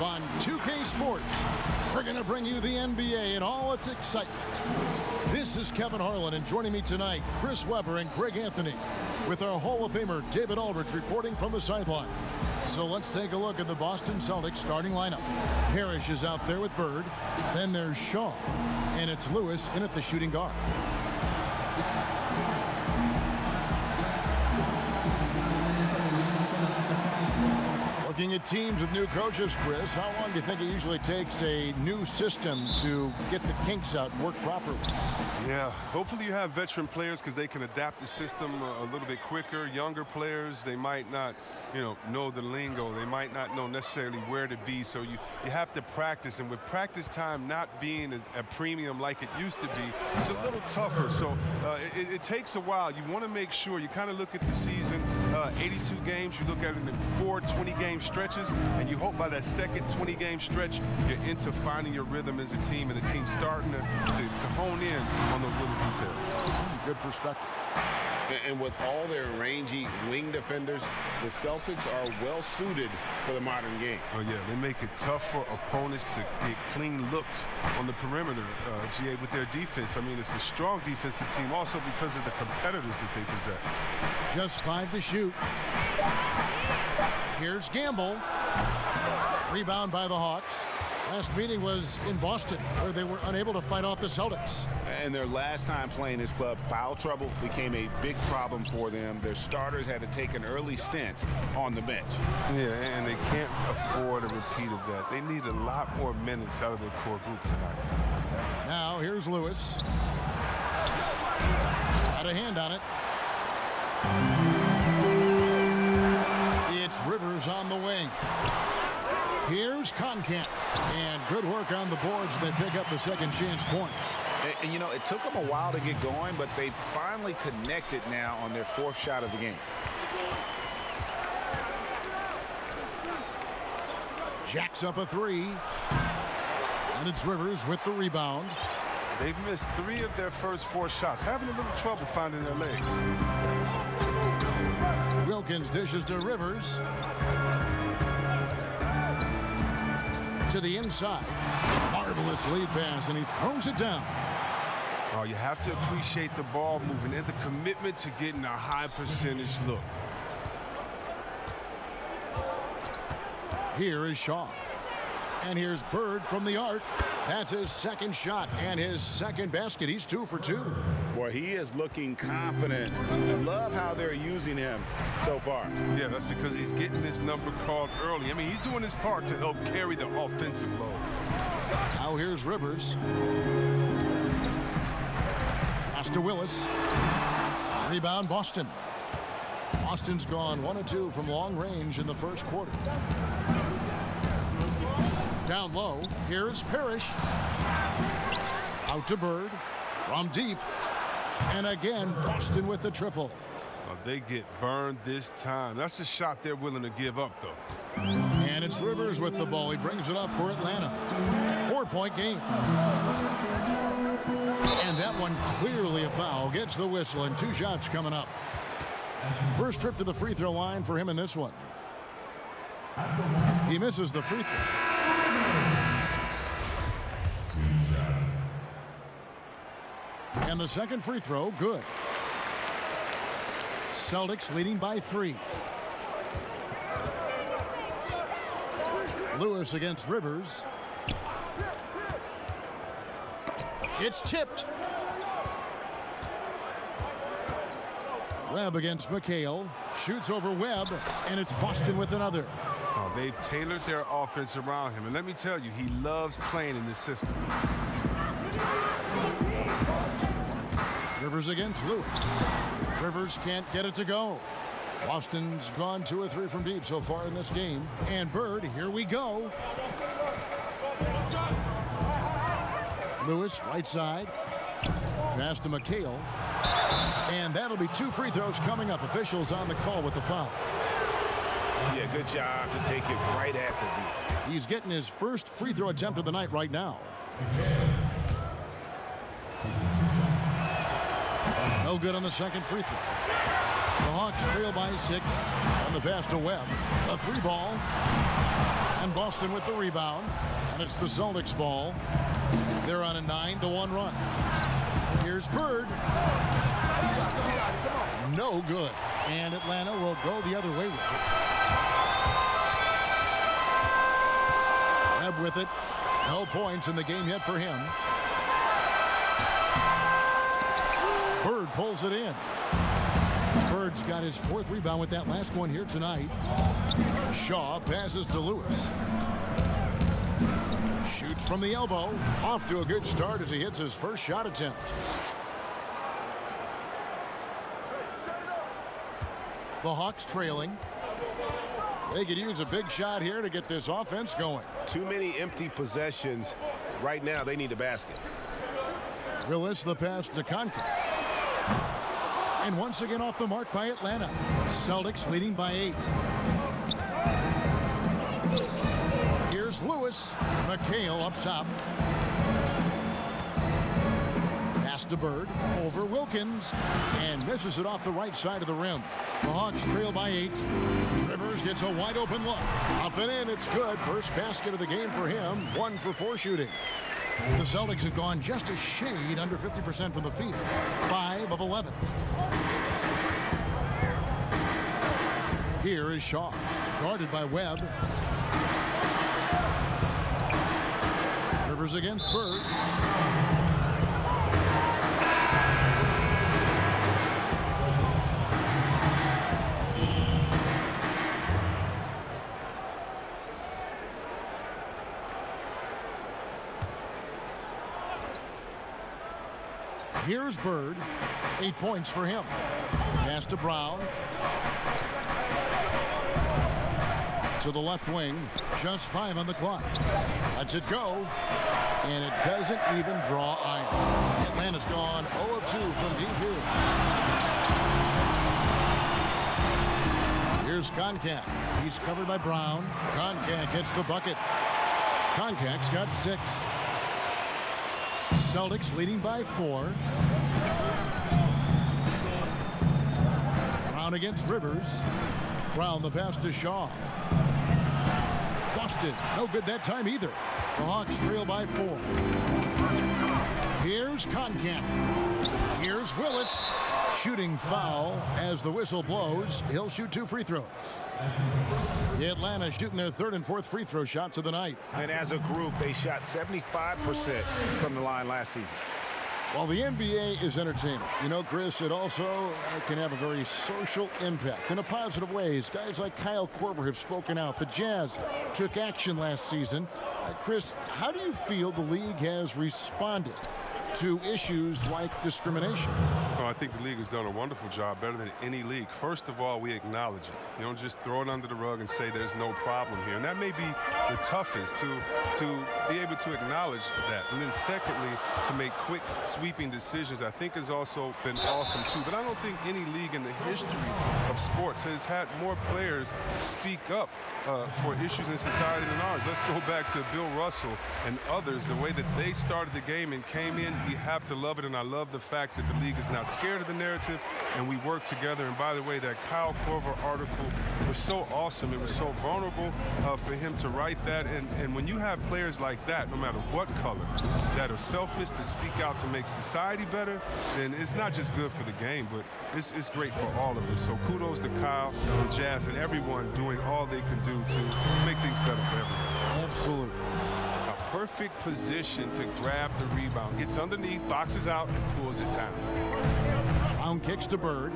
live on 2K Sports. We're going to bring you the NBA and all its excitement. This is Kevin Harlan, and joining me tonight, Chris Webber and Greg Anthony, with our Hall of Famer David Aldridge reporting from the sideline. So let's take a look at the Boston Celtics starting lineup. Parrish is out there with Bird. Then there's Shaw, and it's Lewis in at the shooting guard. Looking at teams with new coaches, Chris, how long do you think it usually takes a new system to get the kinks out and work properly? Yeah, hopefully you have veteran players because they can adapt the system a little bit quicker. Younger players, they might not, know the lingo. They might not know necessarily where to be. So you have to practice. And with practice time not being as a premium like it used to be, it's a little tougher. So it takes a while. You want to make sure you kind of look at the season, 82 games. You look at it in 4 20-game stretches, and you hope by that second 20-game stretch, you're into finding your rhythm as a team, and the team's starting to hone in on those little details. Good perspective. And with all their rangy wing defenders, the Celtics are well suited for the modern game. Oh, yeah, they make it tough for opponents to get clean looks on the perimeter, GA, with their defense. I mean, it's a strong defensive team also because of the competitors that they possess. Just 5 to shoot. Here's Gamble. Rebound by the Hawks. Last meeting was in Boston, where they were unable to fight off the Celtics. And their last time playing this club, foul trouble became a big problem for them. Their starters had to take an early stint on the bench. Yeah, and they can't afford a repeat of that. They need a lot more minutes out of their core group tonight. Now, here's Lewis. Got a hand on it. It's Rivers on the wing. Here's Conkamp. And good work on the boards. They pick up the second chance points. And it took them a while to get going, but they finally connected now on their 4th shot of the game. Jacks up a 3. And it's Rivers with the rebound. They've missed 3 of their first 4 shots, having a little trouble finding their legs. Wilkins dishes to Rivers. To the inside. Marvelous lead pass, and he throws it down. Oh, you have to appreciate the ball moving and the commitment to getting a high percentage look. Here is Shaw. And here's Bird from the arc. That's his second shot and his second basket. He's 2 for 2. Boy, he is looking confident. Love how they're using him so far. Yeah, that's because he's getting his number called early. I mean, he's doing his part to help carry the offensive load. Now here's Rivers. Pass to Willis. Rebound, Boston. Boston's gone 1 of 2 from long range in the first quarter. Down low, here's Parrish. Out to Bird. From deep. And again, Boston with the triple. Oh, they get burned this time. That's a shot they're willing to give up, though. And it's Rivers with the ball. He brings it up for Atlanta. 4-point game. And that one clearly a foul. Gets the whistle, and 2 shots coming up. First trip to the free throw line for him in this one. He misses the free throw. And the second free throw, good. Celtics leading by 3. Lewis against Rivers. It's tipped. Webb against McHale. Shoots over Webb, and it's Boston with another. Oh, they've tailored their offense around him. And let me tell you, he loves playing in this system. Rivers against Lewis. Rivers can't get it to go. Boston's gone 2 or 3 from deep so far in this game. And Bird, here we go. Lewis, right side. Pass to McHale. And that'll be 2 free throws coming up. Officials on the call with the foul. Yeah, good job to take it right at the D. He's getting his first free throw attempt of the night right now. No good on the second free throw. The Hawks trail by 6 on the pass to Webb. A 3 ball. And Boston with the rebound. And it's the Celtics ball. They're on a 9-1 run. Here's Bird. No good. And Atlanta will go the other way with it. Webb with it. No points in the game yet for him. Bird pulls it in. Bird's got his 4th rebound with that last one here tonight. Shaw passes to Lewis. Shoots from the elbow. Off to a good start as he hits his first shot attempt. The Hawks trailing. They could use a big shot here to get this offense going. Too many empty possessions. Right now, they need a basket. Willis the pass to Conca. And once again off the mark by Atlanta. Celtics leading by 8. Here's Lewis. McHale up top. Pass to Bird. Over Wilkins. And misses it off the right side of the rim. The Hawks trail by 8. Rivers gets a wide open look. Up and in. It's good. First basket of the game for him. 1 for 4 shooting. The Celtics have gone just a shade under 50% from the field. 5 of 11. Here is Shaw. Guarded by Webb. Rivers against Bird. Here's Bird. 8 points for him. Pass to Brown. To the left wing. Just 5 on the clock. Lets it go. And it doesn't even draw iron. Atlanta's gone 0 of 2 from deep here. Here's Concat. He's covered by Brown. Concat gets the bucket. Concat's got 6. Celtics leading by 4. Brown against Rivers. Brown the pass to Shaw. Busted. No good that time either. The Hawks trail by 4. Here's Concat. Here's Willis. Shooting foul as the whistle blows. He'll shoot 2 free throws. The Atlanta shooting their 3rd and 4th free throw shots of the night. And as a group, they shot 75% from the line last season. While the NBA is entertainment, you know, Chris, it also can have a very social impact in a positive ways. Guys like Kyle Korver have spoken out. The Jazz took action last season. Chris, how do you feel the league has responded to issues like discrimination? Well, I think the league has done a wonderful job, better than any league. First of all, we acknowledge it. You don't just throw it under the rug and say there's no problem here. And that may be the toughest, to be able to acknowledge that. And then secondly, to make quick sweeping decisions, I think has also been awesome too. But I don't think any league in the history of sports has had more players speak up for issues in society than ours. Let's go back to Bill Russell and others, the way that they started the game and came in. We have to love it, and I love the fact that the league is not scared of the narrative, and we work together. And by the way, that Kyle Korver article was so awesome. It was so vulnerable for him to write that. And when you have players like that, no matter what color, that are selfless to speak out to make society better, then it's not just good for the game, but it's great for all of us. So kudos to Kyle, the Jazz, and everyone doing all they can do to make things better for everyone. Absolutely. Perfect position to grab the rebound. Gets underneath, boxes out, and pulls it down. Brown kicks to Bird.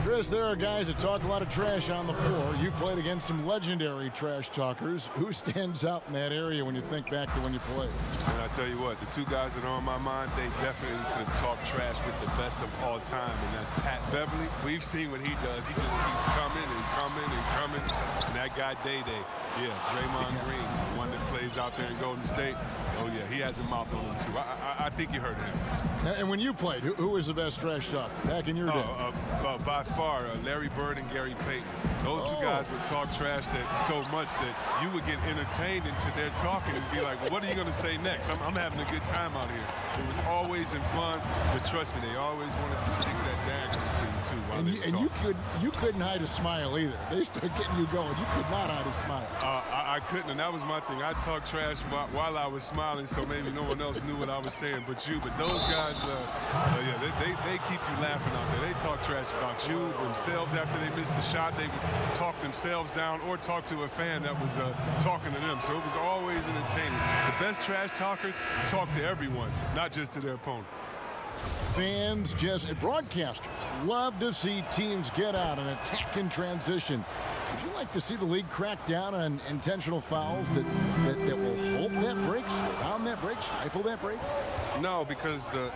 Chris, there are guys that talk a lot of trash on the floor. You played against some legendary trash talkers. Who stands out in that area when you think back to when you played? And I tell you what, the 2 guys that are on my mind, they definitely could talk trash with the best of all time, and that's Pat Beverly. We've seen what he does. He just keeps coming and coming and coming. And that guy, Day-Day, yeah, Draymond Green, the one that plays out there in Golden State. Oh, yeah, he has a mouth on him, too. I think you heard him. And when you played, who was the best trash talk back in your day? By far, Larry Bird and Gary Payton. Those two guys would talk trash so much that you would get entertained into their talking and be like, well, what are you going to say next? I'm having a good time out here. It was always in fun, but trust me, they always wanted to stick that dagger into you, too, while they were talking. You couldn't hide a smile either. They started getting you going. You could not hide a smile. I couldn't, and that was my thing. I talked trash while I was smiling, so maybe no one else knew what I was saying but you. But those guys, they keep you laughing out there. They talk trash about you themselves after they missed the shot. They would talk themselves down or talk to a fan that was talking to them. So it was always entertaining. The best trash talkers talk to everyone, not just to their opponent. Fans, broadcasters love to see teams get out and attack in transition. Would you like to see the league crack down on intentional fouls that will hold that break, surround that break, stifle that break? No, because the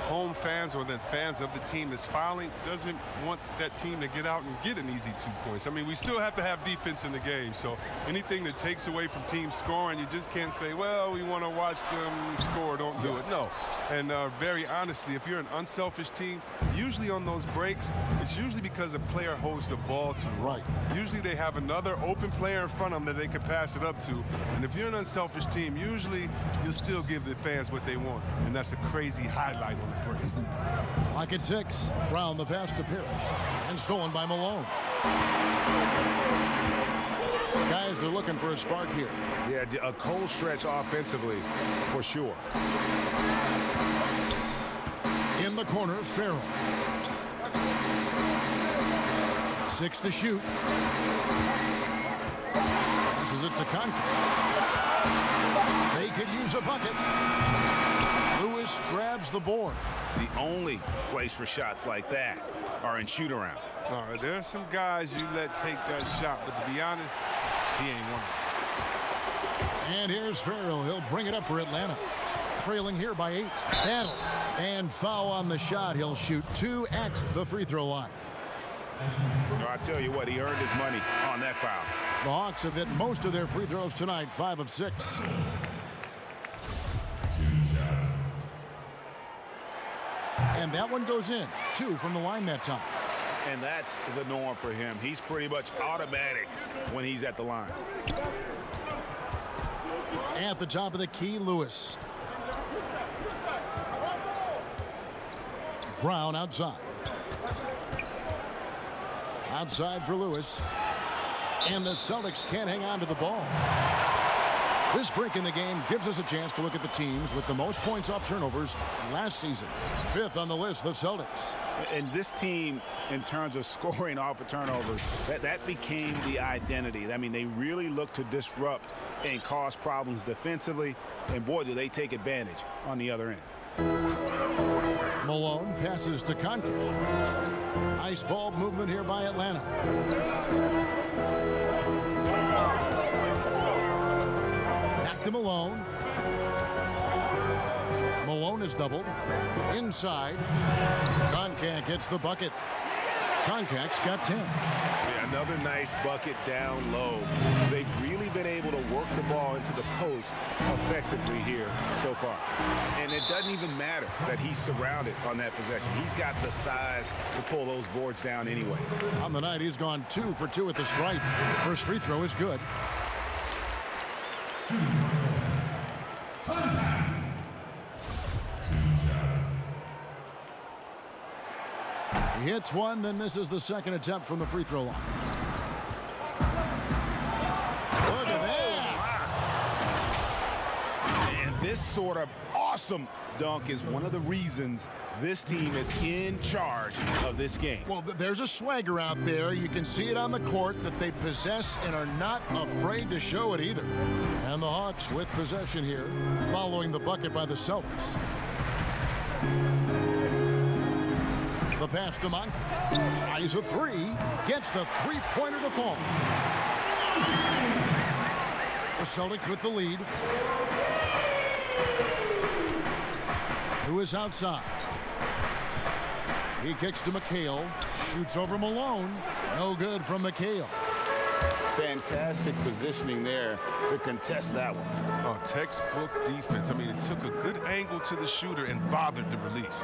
home fans or the fans of the team that's fouling doesn't want that team to get out and get an easy 2 points. I mean, we still have to have defense in the game, so anything that takes away from team scoring, you just can't say, well, we want to watch them score, don't do it. No, and very honestly, if you're an unselfish team, usually on those breaks, it's usually because a player holds the ball too right. Usually they have another open player in front of them that they can pass it up to, and if you're an unselfish team, usually you'll still give the fans what they want. And that's a crazy highlight on the break. Lock at 6. Brown the pass to Parrish. And stolen by Malone. Guys are looking for a spark here. Yeah, a cold stretch offensively, for sure. In the corner, Farrell. 6 to shoot. Passes it to Conklin. They could use a bucket. Lewis grabs the board. The only place for shots like that are in shoot-around. All right, there's some guys you let take that shot, but to be honest, he ain't one of them. And here's Farrell. He'll bring it up for Atlanta. Trailing here by 8. Battle. And foul on the shot. He'll shoot 2 at the free throw line. I tell you what, he earned his money on that foul. The Hawks have hit most of their free throws tonight, 5 of 6. And that one goes in. 2 from the line that time. And that's the norm for him. He's pretty much automatic when he's at the line. At the top of the key, Lewis. Brown outside. Outside for Lewis. And the Celtics can't hang on to the ball. This break in the game gives us a chance to look at the teams with the most points off turnovers last season. 5th on the list, the Celtics. And this team, in terms of scoring off of turnovers, that became the identity. I mean, they really look to disrupt and cause problems defensively. And boy, do they take advantage on the other end. Malone passes to Conklin. Nice ball movement here by Atlanta. Back to Malone. Malone is doubled. Inside. Koncak gets the bucket. Koncak's got 10. Yeah, another nice bucket down low. They've really been able to work the ball into the post effectively here so far. And it doesn't even matter that he's surrounded on that possession. He's got the size to pull those boards down anyway. On the night, he's gone 2 for 2 at the stripe. First free throw is good. He hits one, then misses the second attempt from the free throw line. Look at that! And this sort of awesome dunk is one of the reasons this team is in charge of this game. Well, there's a swagger out there. You can see it on the court that they possess and are not afraid to show it either. And the Hawks with possession here, following the bucket by the Celtics. The pass to Monk. Tries a 3. Gets the three-pointer to fall. The Celtics with the lead. Lewis outside. He kicks to McHale. Shoots over Malone. No good from McHale. Fantastic positioning there to contest that one. Oh, textbook defense. I mean, it took a good angle to the shooter and bothered the release.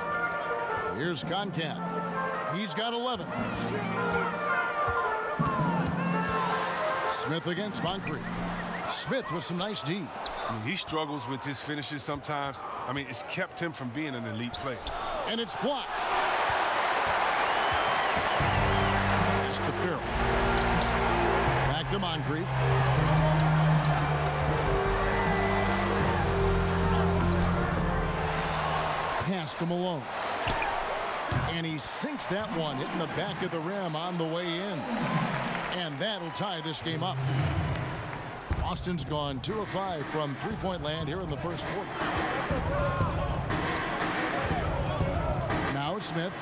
Here's Koncak. He's got 11. Smith against Moncrief. Smith with some nice D. I mean, he struggles with his finishes sometimes. I mean, it's kept him from being an elite player. And it's blocked. Pass to Farrell. Back to Moncrief. Pass to Malone. And he sinks that one, hitting the back of the rim on the way in. And that'll tie this game up. Boston's gone 2 of 5 from three-point land here in the first quarter. Now Smith.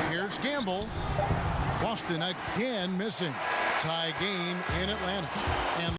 Here's Gamble. Boston again missing. Tie game in Atlanta. And